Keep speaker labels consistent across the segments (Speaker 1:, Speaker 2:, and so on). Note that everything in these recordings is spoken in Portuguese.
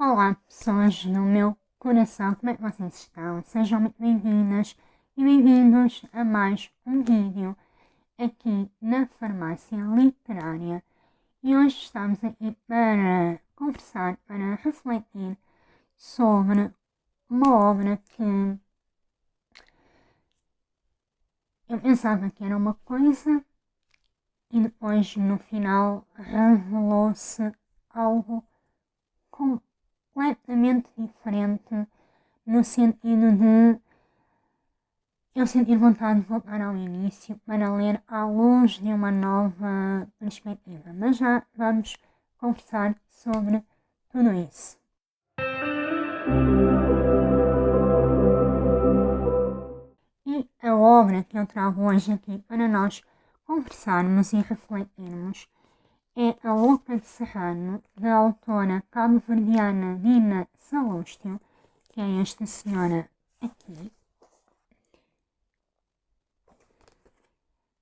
Speaker 1: Olá, pessoas do meu coração, como é que vocês estão? Sejam muito bem-vindas e bem-vindos a mais um vídeo aqui na Farmácia Literária. E hoje estamos aqui para conversar, para refletir sobre uma obra que eu pensava que era uma coisa e depois no final revelou-se algo completamente diferente, no sentido de eu sentir vontade de voltar ao início para ler à luz de uma nova perspectiva. Mas já vamos conversar sobre tudo isso. E a obra que eu trago hoje aqui para nós conversarmos e refletirmos é A Louca de Serrano, da autora cabo-verdiana Dina Salustio, que é esta senhora aqui.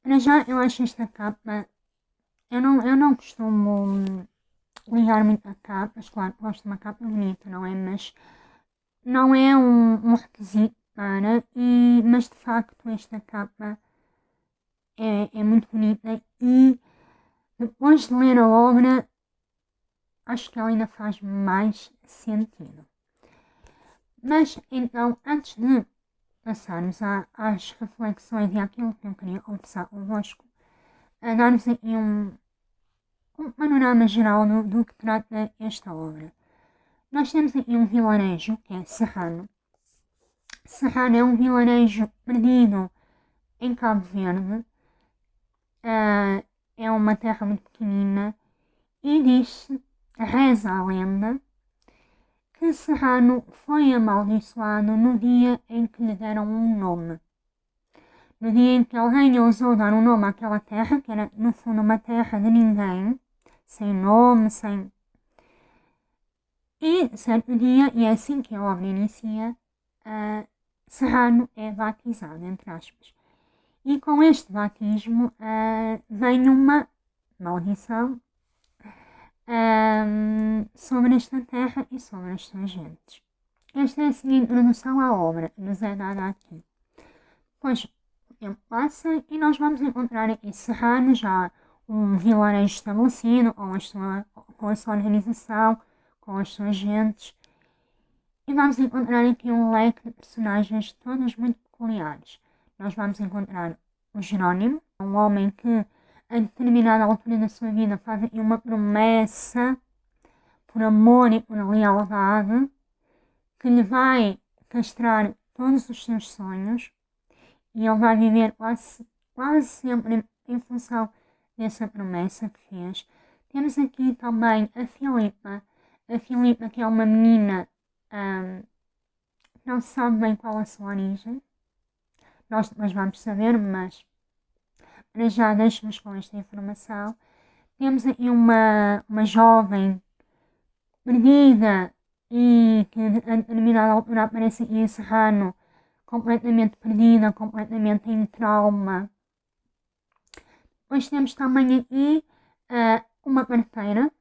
Speaker 1: Para já, eu acho esta capa, eu não costumo ligar muito a capas, claro, gosto de uma capa bonita, não é? Mas não é um requisito para, mas de facto esta capa é muito bonita e depois de ler a obra, acho que ela ainda faz mais sentido. Mas então, antes de passarmos às reflexões e àquilo que eu queria conversar convosco, a dar-vos aqui um panorama geral do que trata esta obra. Nós temos aqui um vilarejo que é Serrano. Serrano é um vilarejo perdido em Cabo Verde. É uma terra muito pequenina e diz-se, reza a lenda, que Serrano foi amaldiçoado no dia em que lhe deram um nome. No dia em que alguém ousou dar um nome àquela terra, que era no fundo uma terra de ninguém, sem nome, sem... E certo dia, e é assim que a obra inicia, Serrano é batizado, entre aspas. E com este batismo vem uma maldição sobre esta terra e sobre as suas gentes. Esta é a seguinte introdução à obra, nos é dada aqui. Pois o tempo passa e nós vamos encontrar aqui Serrano, já um vilarejo estabelecido, com a sua organização, com as suas gentes. E vamos encontrar aqui um leque de personagens todas muito peculiares. Nós vamos encontrar o Jerónimo, um homem que a determinada altura da sua vida faz aqui uma promessa por amor e por lealdade que lhe vai castrar todos os seus sonhos e ele vai viver quase sempre em função dessa promessa que fez. Temos aqui também a Filipa que é uma menina não se sabe bem qual a sua origem. Nós depois vamos saber, mas para já deixo-vos com esta informação. Temos aqui uma jovem perdida e que a determinada altura aparece aqui em Serrano, completamente perdida, completamente em trauma. Depois temos também aqui uma parteira,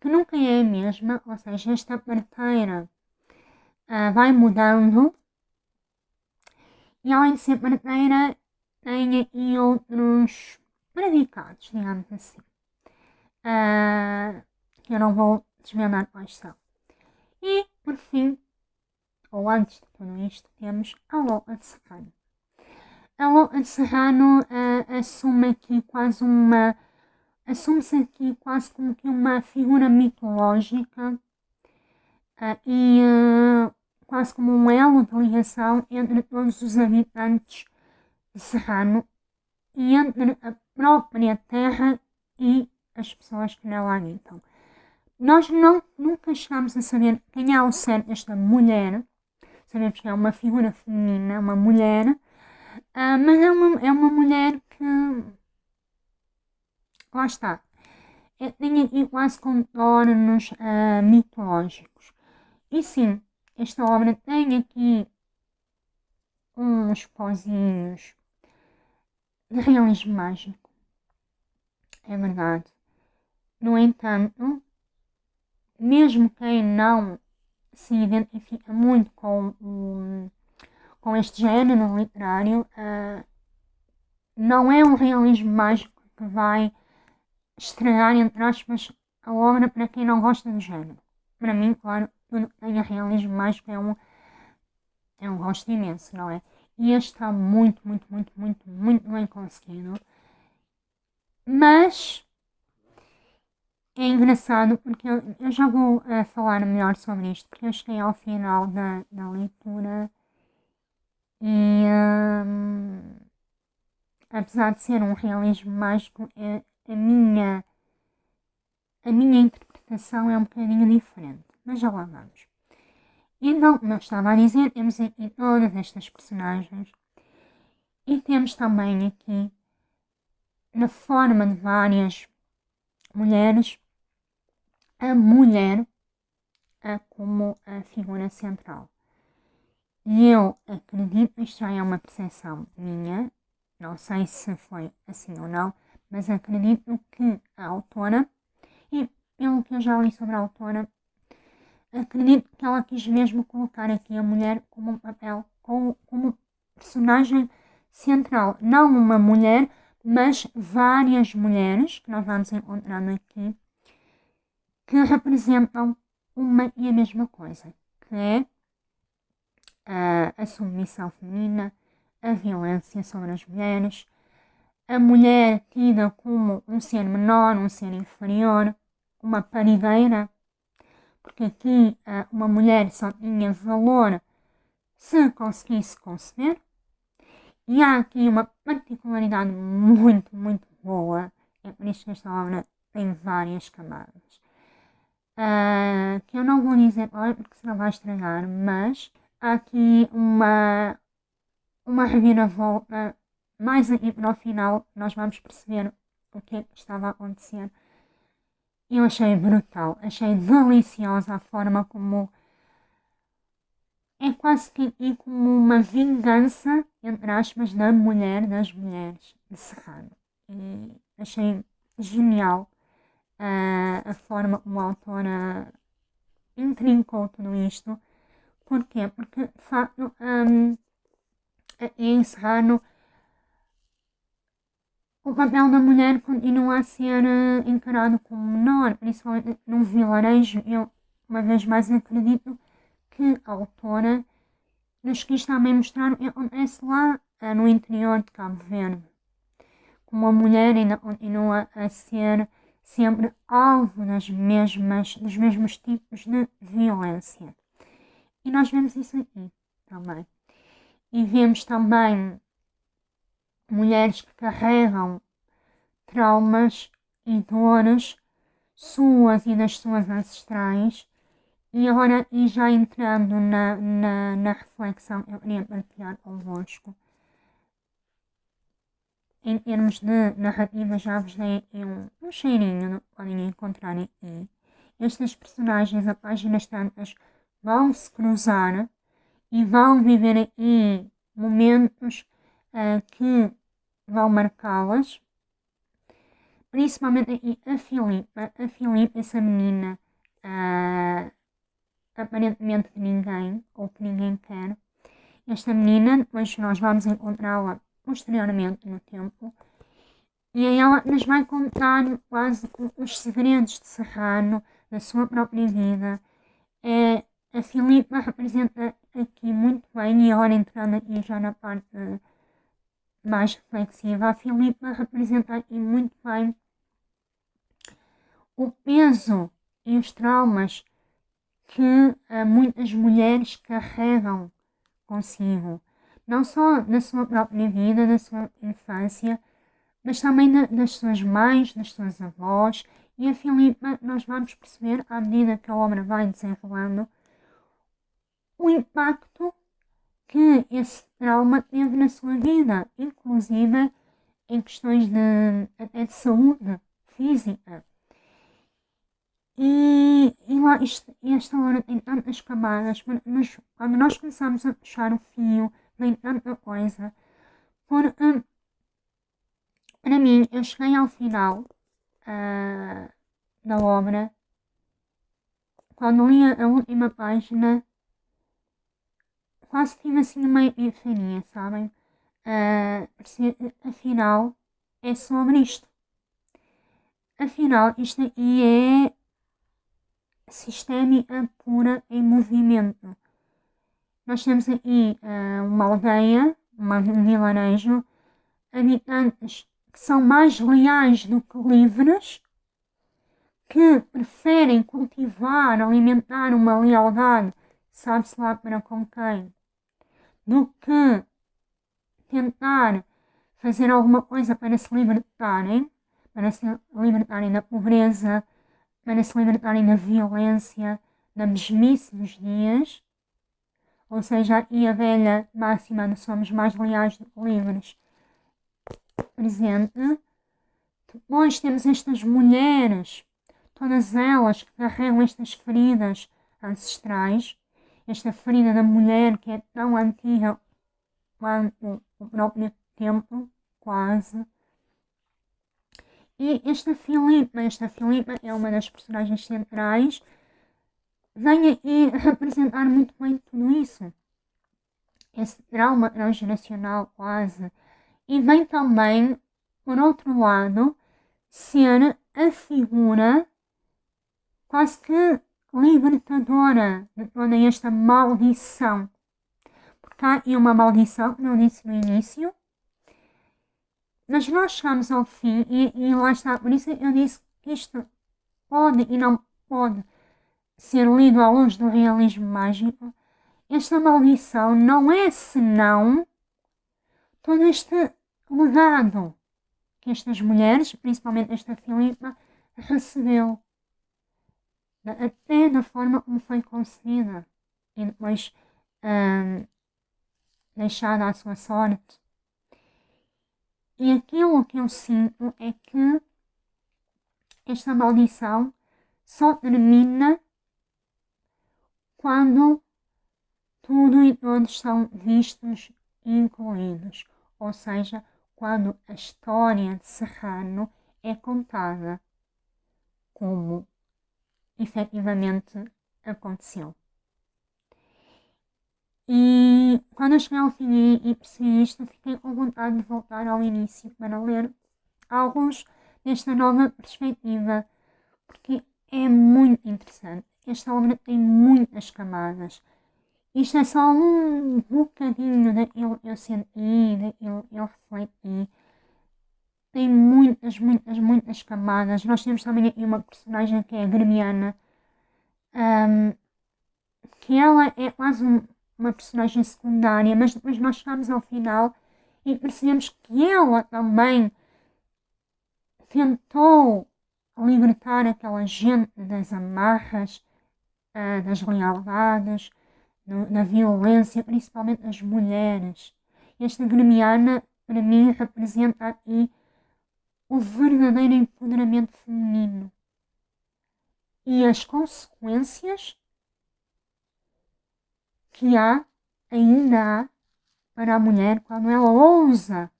Speaker 1: que nunca é a mesma, ou seja, esta parteira vai mudando. E além de ser parteira, tem aqui outros predicados, digamos assim. Que eu não vou desvendar quais são. E, por fim, ou antes de tudo isto, temos a Louca de Serrano. A Louca de Serrano assume-se aqui quase como que uma figura mitológica e quase como um elo de ligação entre todos os habitantes de Serrano e entre a própria terra e as pessoas que nela habitam. Nós nunca chegamos a saber quem é ao certo esta mulher. Sabemos que é uma figura feminina, uma mulher, mas é uma mulher que, lá está, tem aqui quase contornos mitológicos. E sim, esta obra tem aqui uns pozinhos de realismo mágico, é verdade. No entanto, mesmo quem não se identifica muito com este género literário, não é um realismo mágico que vai estragar, entre aspas, a obra para quem não gosta do género. Para mim, claro, tudo que tenha realismo mágico é um gosto imenso, não é? E este está muito, muito, muito, muito, muito bem conseguido. Mas é engraçado porque eu já vou falar melhor sobre isto, porque eu cheguei ao final da leitura e apesar de ser um realismo mágico, a minha interpretação é um bocadinho diferente. Mas já lá vamos. Então, como eu estava a dizer, temos aqui todas estas personagens e temos também aqui, na forma de várias mulheres, a mulher como a figura central. E eu acredito, isto já é uma percepção minha, não sei se foi assim ou não, mas acredito que a autora, e pelo que eu já li sobre a autora, acredito que ela quis mesmo colocar aqui a mulher como um papel, como personagem central. Não uma mulher, mas várias mulheres, que nós vamos encontrando aqui, que representam uma e a mesma coisa, que é a submissão feminina, a violência sobre as mulheres, a mulher tida como um ser menor, um ser inferior, uma parideira, porque aqui uma mulher só tinha valor se conseguisse conceber. E há aqui uma particularidade muito, muito boa, é por isso que esta obra tem várias camadas, que eu não vou dizer agora porque senão vai estragar, mas há aqui uma reviravolta. Mais aqui para o final nós vamos perceber o que é que estava a acontecer. Eu achei brutal, achei deliciosa a forma como é quase que como uma vingança, entre aspas, das mulheres de Serrano. E achei genial a forma como a autora intrincou tudo isto. Porquê? Porque, de facto, em Serrano o papel da mulher continua a ser encarado como menor, principalmente num vilarejo. Eu, uma vez mais, acredito que a autora nos quis também mostrar o que acontece lá no interior de Cabo Verde. Como a mulher ainda continua a ser sempre alvo dos mesmos tipos de violência. E nós vemos isso aqui também. E vemos também mulheres que carregam traumas e dores suas e das suas ancestrais. E agora, e já entrando na reflexão, eu queria partilhar convosco. Em termos de narrativa, já vos dei aqui um cheirinho do que podem encontrar aqui. Estas personagens, a páginas tantas, vão se cruzar e vão viver aqui momentos que vão marcá-las. Principalmente aqui a Filipa, essa menina aparentemente de ninguém, ou que ninguém quer. Esta menina, depois nós vamos encontrá-la posteriormente no tempo, e ela nos vai contar quase os segredos de Serrano, da sua própria vida. A Filipa representa aqui muito bem, e agora entrando aqui já na parte mais reflexiva, a Filipa representa aqui muito bem o peso e os traumas que muitas mulheres carregam consigo, não só na sua própria vida, na sua infância, mas também das suas mães, das suas avós. E a Filipa, nós vamos perceber, à medida que a obra vai desenrolando, o impacto que esse trauma teve na sua vida, inclusive em questões até de saúde física. E lá, esta obra tem tantas camadas, mas quando nós começamos a puxar o fio, vem tanta coisa. Porque, para mim, eu cheguei ao final da obra quando li a última página, quase tive assim uma epifania, sabem? Afinal, é sobre isto. Afinal, isto aqui é sistémica pura em movimento. Nós temos aqui uma aldeia, um vilarejo, habitantes que são mais leais do que livres, que preferem cultivar, alimentar uma lealdade, sabe-se lá para com quem, do que tentar fazer alguma coisa para se libertarem da pobreza, para se libertarem da violência, da mesmice dos dias. Ou seja, aqui a velha máxima de somos mais leais do que livres presente. Depois temos estas mulheres, todas elas que carregam estas feridas ancestrais, esta ferida da mulher que é tão antiga quanto o próprio tempo, quase. E esta Filipa é uma das personagens centrais, vem aqui representar muito bem tudo isso. Esse trauma transgeracional quase. E vem também, por outro lado, ser a figura quase que libertadora de toda esta maldição. Porque há aqui uma maldição, como eu disse no início, mas nós chegamos ao fim e lá está. Por isso eu disse que isto pode e não pode ser lido à luz do realismo mágico. Esta maldição não é senão todo este legado que estas mulheres, principalmente esta Filipa, recebeu. Até da forma como foi concebida e depois deixada à sua sorte. E aquilo que eu sinto é que esta maldição só termina quando tudo e todos são vistos e incluídos. Ou seja, quando a história de Serrano é contada como efetivamente aconteceu. E quando eu cheguei ao fim e percebi isto, fiquei com vontade de voltar ao início para ler alguns desta nova perspectiva, porque é muito interessante. Esta obra tem muitas camadas. Isto é só um bocadinho daquilo que eu senti, daquilo que eu refleti. Tem muitas camadas. Nós temos também aqui uma personagem que é a Gremiana, que ela é quase uma personagem secundária, mas depois nós chegamos ao final e percebemos que ela também tentou libertar aquela gente das amarras, das lealdades, da violência, principalmente das mulheres. Esta Gremiana, para mim, representa aqui o verdadeiro empoderamento feminino e as consequências que ainda há para a mulher quando ela ousa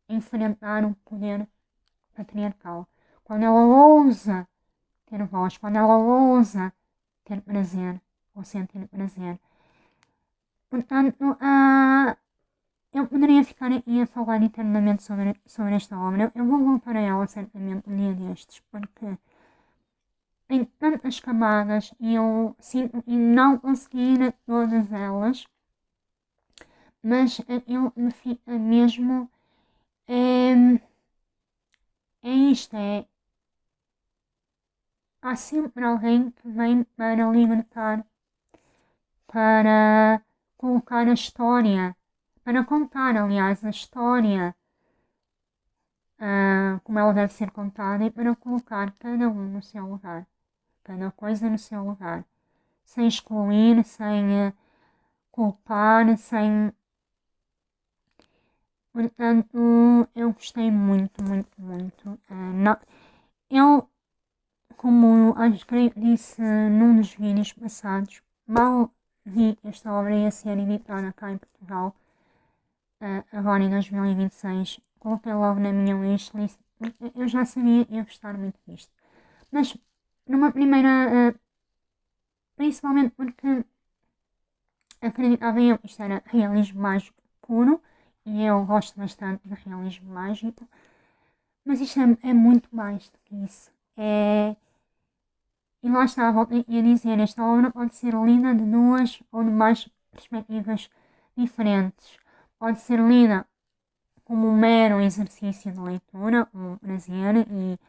Speaker 1: enfrentar o poder patriarcal, quando ela ousa ter voz, quando ela ousa ter prazer ou sentir prazer. Portanto, eu poderia ficar aqui a falar eternamente sobre esta obra. Eu vou voltar a ela certamente um dia destes, porque tem tantas camadas e eu sinto que não consegui ir a todas elas, mas aquilo que me fica mesmo é isto, há sempre alguém que vem para libertar, para colocar a história, para contar, aliás, a história como ela deve ser contada e para colocar cada um no seu lugar, cada coisa no seu lugar, sem excluir, sem culpar, sem... Portanto, eu gostei muito. Eu, como acho que disse num dos vídeos passados, mal vi esta obra ia ser editada cá em Portugal, agora em 2026, coloquei logo na minha wishlist. Eu já sabia que ia gostar muito disto. Mas, numa primeira principalmente porque acreditava eu que isto era realismo mágico puro, e eu gosto bastante de realismo mágico, mas isto é muito mais do que isso. E lá está, volto a dizer, esta obra pode ser lida de duas ou de mais perspectivas diferentes. Pode ser lida como um mero exercício de leitura, um prazer e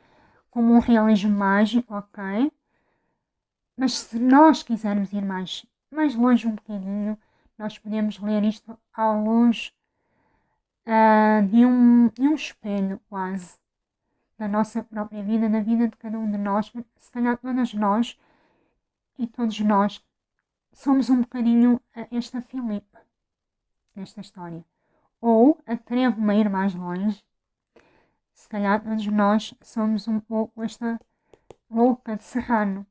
Speaker 1: como um realismo mágico, ok? Mas se nós quisermos ir mais longe um bocadinho, nós podemos ler isto à luz de um espelho quase da nossa própria vida, da vida de cada um de nós. Se calhar todas nós e todos nós somos um bocadinho esta Filipe nesta história. Ou, atrevo-me a ir mais longe, se calhar todos nós somos um pouco esta louca de Serrano.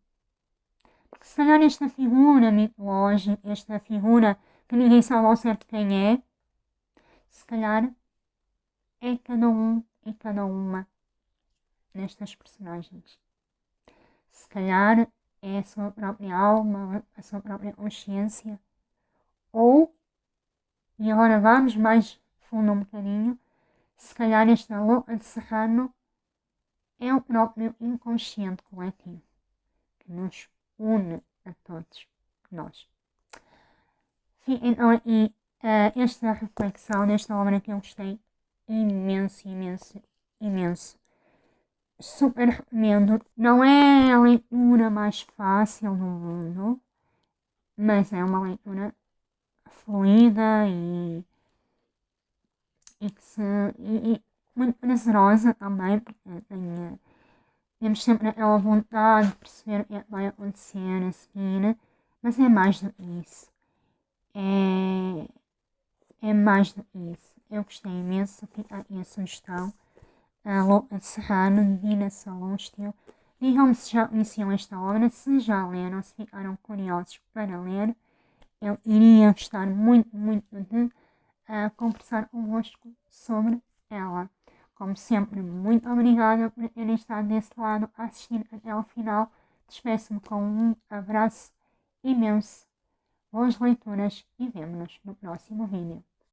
Speaker 1: Porque se calhar esta figura mitológica, esta figura que ninguém sabe ao certo quem é, se calhar é cada um e cada uma destas personagens. Se calhar é a sua própria alma, a sua própria consciência. Ou, e agora vamos mais fundo um bocadinho, se calhar esta louca de Serrano é o próprio inconsciente coletivo que nos une a todos nós. Então aqui esta reflexão desta obra que eu gostei imenso, imenso, imenso. Super recomendo. Não é a leitura mais fácil do mundo, mas é uma leitura fluida e muito prazerosa também, porque temos sempre aquela vontade de perceber o que vai acontecer a seguir, mas é mais do que isso. É mais do que isso. Eu gostei imenso, fica aqui a sugestão. A Louca de Serrano, de Dina Salustio. Digam-me se já conheciam esta obra, se já leram, se ficaram curiosos para ler. Eu iria gostar muito, muito de conversar convosco sobre ela. Como sempre, muito obrigada por terem estado desse lado a assistir até ao final. Despeço-me com um abraço imenso. Boas leituras e vemo-nos no próximo vídeo.